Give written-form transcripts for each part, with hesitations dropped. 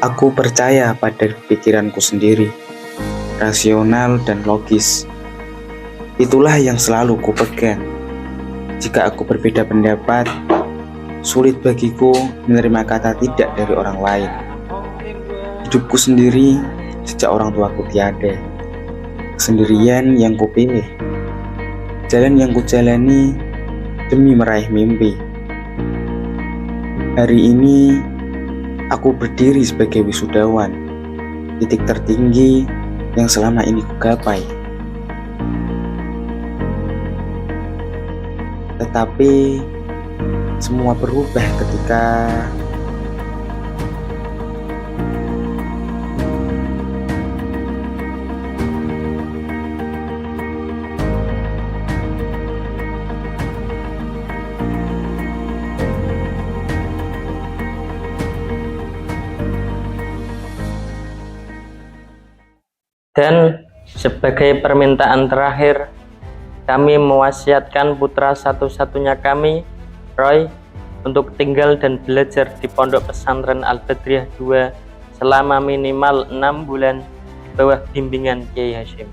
Aku percaya pada pikiranku sendiri, rasional dan logis. Itulah yang selalu kupegang. Jika aku berbeda pendapat, sulit bagiku menerima kata tidak dari orang lain. Hidupku sendiri sejak orang tuaku tiada. Kesendirian yang kupilih, jalan yang kujalani demi meraih mimpi. Hari ini aku berdiri sebagai wisudawan, titik tertinggi yang selama ini kugapai. Tetapi semua berubah ketika Dan sebagai permintaan terakhir, kami mewasiatkan putra satu-satunya kami, Roy, untuk tinggal dan belajar di Pondok Pesantren Al-Badriyah 2 selama minimal 6 bulan di bawah bimbingan Kiai Hasyim.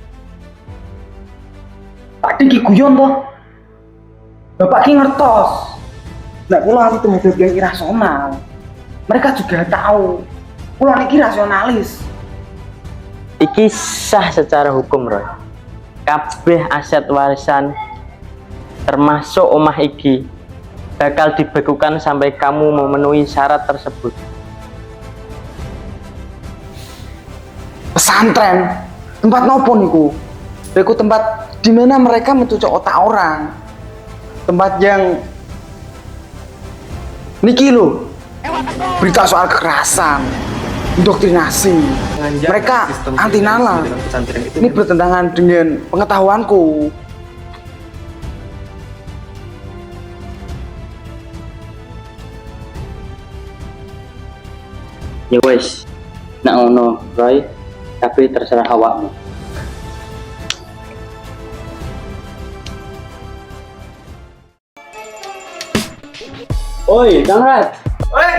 Pak Ki guyon toh. Bapak Ki ngertos. Nek kula itu model yang irasional. Mereka juga tahu kula niki rasionalis. Iki sah secara hukum, Roy. Kabeh aset warisan termasuk omah iki bakal dibekukan sampai kamu memenuhi syarat tersebut. Pesantren tempat nopo niku? Beku tempat di mana mereka mencucuk otak orang. Tempat yang niki lho. Berita soal kekerasan, indoktrinasi. Mereka anti nalar. Ini bertentangan dengan pengetahuanku. Ya wes, nak ngono, Roy, tapi terserah awakmu. Oi, Kang Rat. Oi.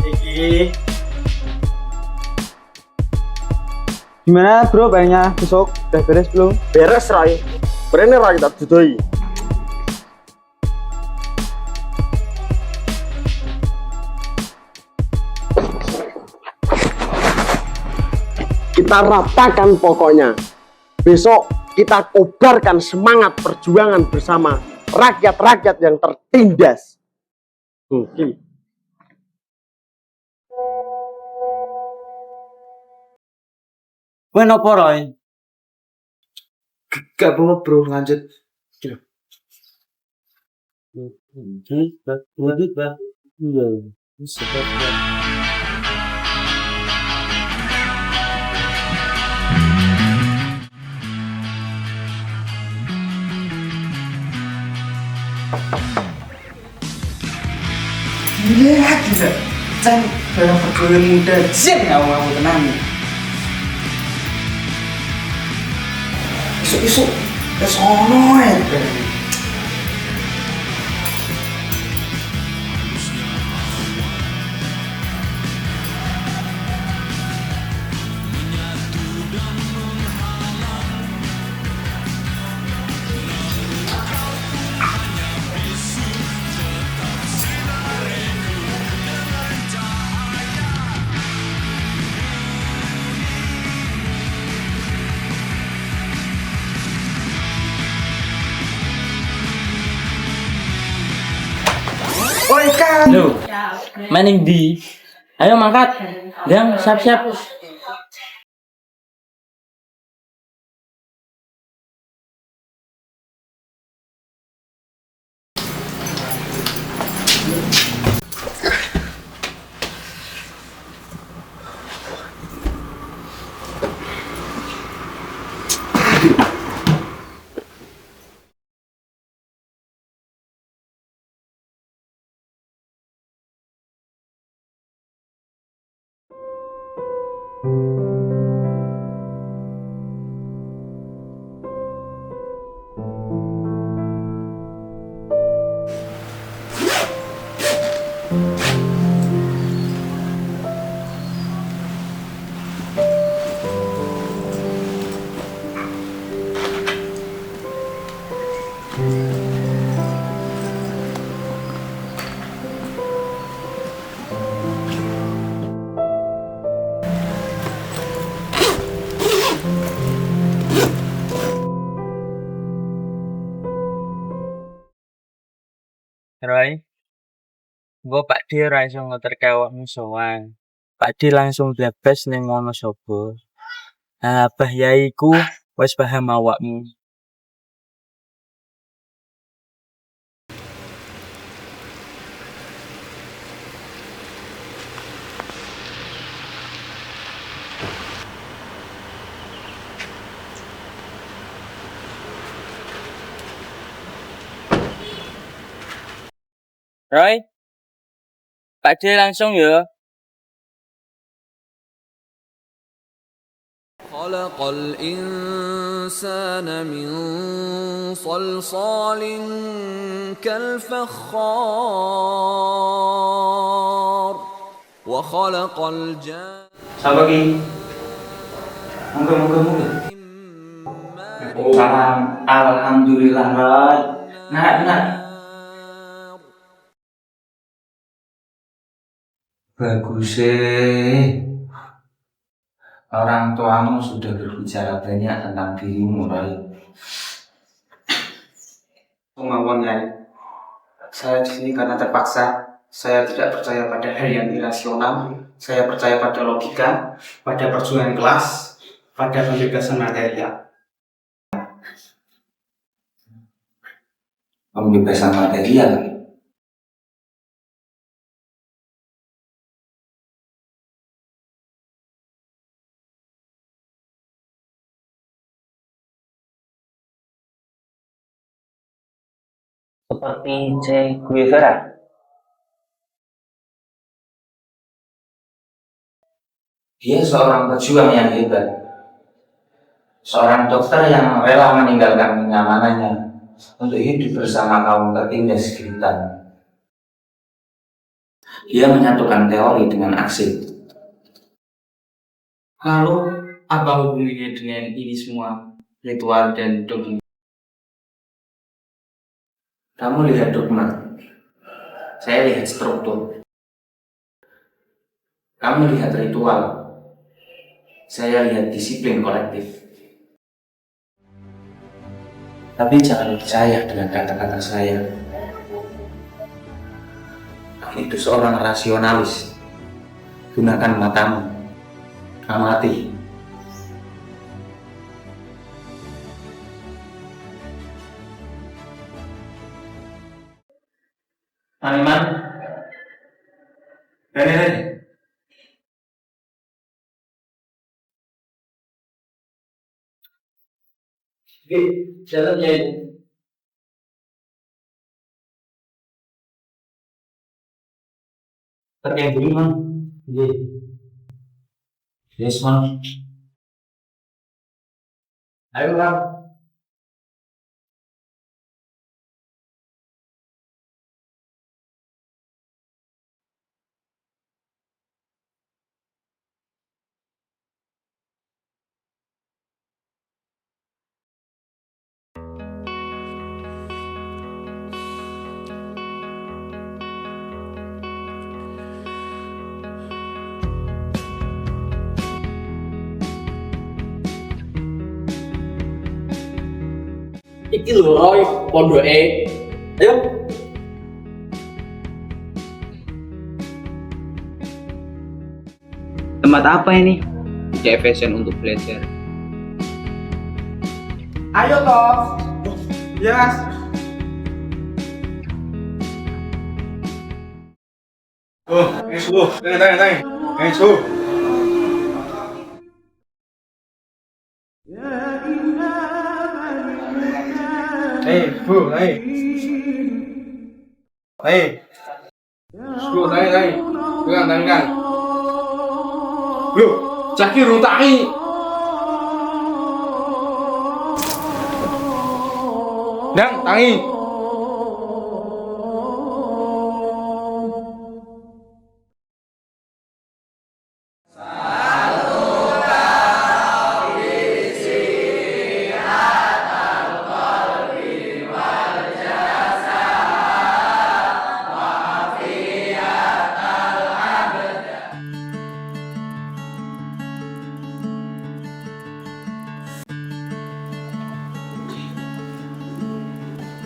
Iki. Gimana bro, banyak besok udah beres belum? Beres Rai, berani Rai tak dudoi. Kita ratakan pokoknya. Besok kita kobarkan semangat perjuangan bersama rakyat-rakyat yang tertindas. Gue nopo Roy? Gak banget bro, lanjut. Iya gila, Cen dalam perguruan muda Jen ngawang tenang. Isu-isu kesono ya. Oi kan. Loh, maning di. Ayo mangkat. Dang, siap-siap. Roy, gua Pak Di ora iso ngeterke awakmu sowan. Pak Di langsung blebes ning Wonosobo. Bah yaiku wis paham awakmu. Roy, Pak Di langsung ya. خلق الإنسان من صلصال كالفخار وخلق الجان Sapa ki? Monggo. Salam. Alhamdulillah, Roy. Nah. Bagus orang tuamu sudah berbicara banyak tentang dirimu, Roy. Kemauan Nyai. Saya di sini karena terpaksa. Saya tidak percaya pada hal yang irasional. Saya percaya pada logika, pada perjuangan kelas, pada pembebasan material. Pembebasan material? Seperti Che Guevara. Dia seorang pejuang yang hebat. Seorang dokter yang rela meninggalkan kenyamanannya untuk hidup bersama kaum tertindas di hutan. Dia menyatukan teori dengan aksi. Lalu, apa hubungannya dengan ini semua? Ritual dan dogma. Kamu lihat dogma, saya lihat struktur. Kamu lihat ritual, saya lihat disiplin kolektif. Tapi jangan percaya dengan kata-kata saya. Kamu itu seorang rasionalis. Gunakan matamu, amati. Animan, Rene. Oke, jalan ya ini. Pakai beli man. Iya. Yes man. Ayo bang. Iki lho Roy, pondoke. Ayo. Tempat apa ini? Kayak fashion untuk belajar. Ayo toh. Yes. Jaki rutaki. Dang, tangi.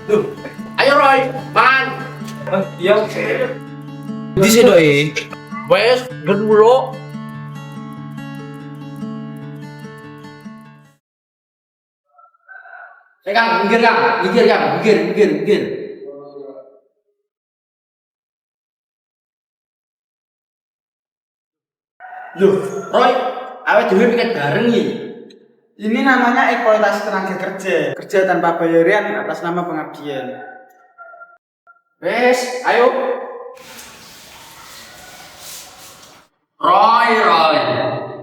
Loh, ayo Roy, man. Iya. Di sini doi. Wes, gendro. Kang, minggir Kang, minggir. Loh, Roy, awet dhewe piket bareng iki. Ini namanya eksploitasi tenaga kerja. Kerja tanpa bayaran atas nama pengabdian. Wes, ayo. Roy.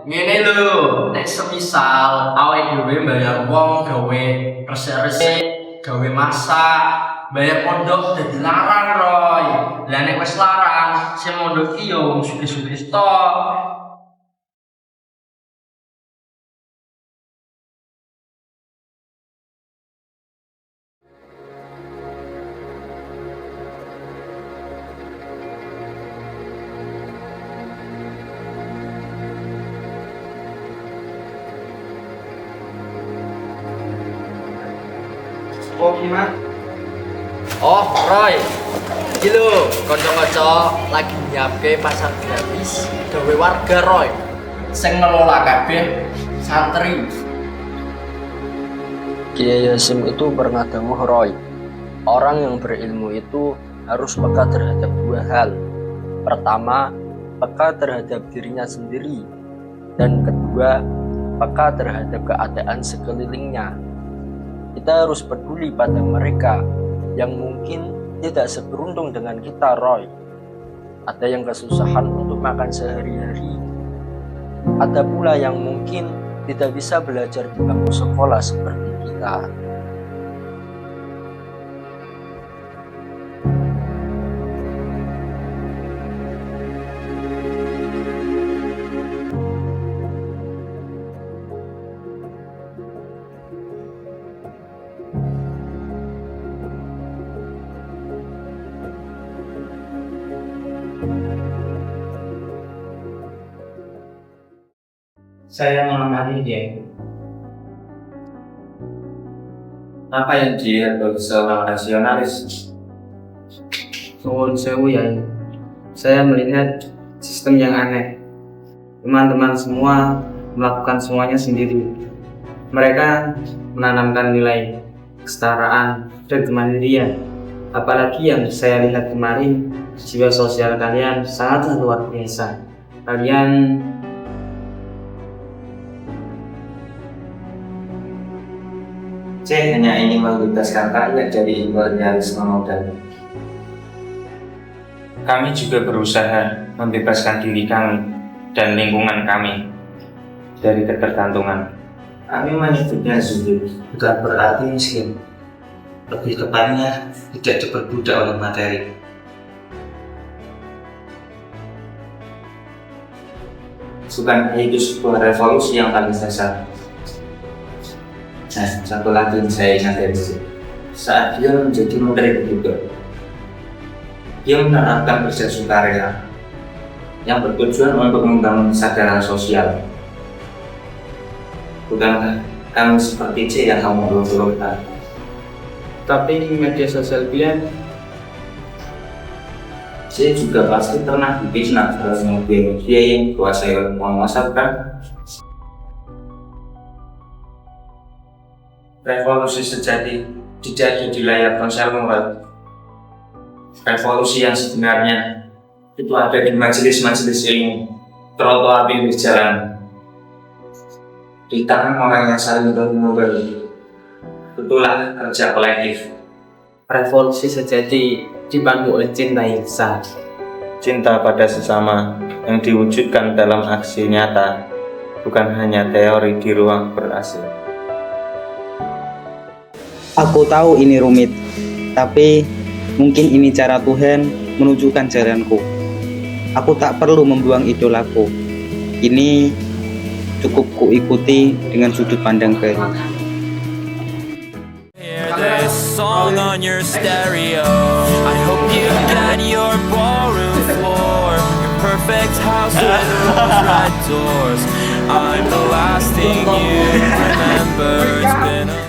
Ngene lho, nek semisal awake dhewe bayar wong gawe resik-resik, gawe masak, bayar pondok dadi larang Roy. Lah nek wis larang, sing mondok iki yo wong sugih-sugih tok. Oh gimana? Oh, Roy. Iki lho, kanca-kanca lagi nyiapke pasar gratis gawe warga Roy. Sing ngelola kabeh santri. Kiai Hasyim itu pernah dawuh, Roy, orang yang berilmu itu harus peka terhadap dua hal. Pertama, peka terhadap dirinya sendiri, dan kedua, peka terhadap keadaan sekelilingnya. Kita harus peduli pada mereka yang mungkin tidak seberuntung dengan kita, Roy. Ada yang kesusahan untuk makan sehari-hari. Ada pula yang mungkin tidak bisa belajar di bangku sekolah seperti kita. Saya mengamati dia. Apa yang dia seorang nasionalis? Nuwun sewu ya. Saya melihat sistem yang aneh. Teman-teman semua melakukan semuanya sendiri. Mereka menanamkan nilai kesetaraan dan kemandirian. Apalagi yang saya lihat kemarin, jiwa sosial kalian sangat luar biasa. Kalian Saya hanya ingin membebaskan rakyat dari imperialisme modern. Kami juga berusaha membebaskan diri kami dan lingkungan kami dari ketergantungan. Kami menyebutnya zuhud, bukan berarti miskin. Lebih tepatnya tidak diperbudak oleh materi. Bukan itu sebuah revolusi yang paling dasar. Nah, satu lagi yang saya ingat dari sini, saat dia menjadi menteri juga, dia menerapkan kerja sukarela yang bertujuan untuk membangun kesadaran sosial. Bukankah kamu seperti C yang kamu urut-urutkan? tapi media sosial kalian C juga pasti pernah dibisnis dalam media yang dikuasai oleh penguasa, kan? Revolusi sejati tidak ada di layar ponsel murad. Revolusi yang sebenarnya itu ada di majelis-majelis ilmu, trotoar pinggir jalan, di tangan orang yang saling bermubah. Itulah kerja kolektif. revolusi sejati dipandu oleh cinta yang besar. Cinta pada sesama yang diwujudkan dalam aksi nyata, bukan hanya teori di ruang ber-AC. Aku tahu ini rumit, tapi mungkin ini cara Tuhan menunjukkan jalanku. Aku tak perlu membuang idolaku. Ini cukup kuikuti dengan sudut pandang baru. Hear this song on your stereo. I hope you got your ballroom floor, your perfect house with those red doors. I'm the last thing you remember. It's been a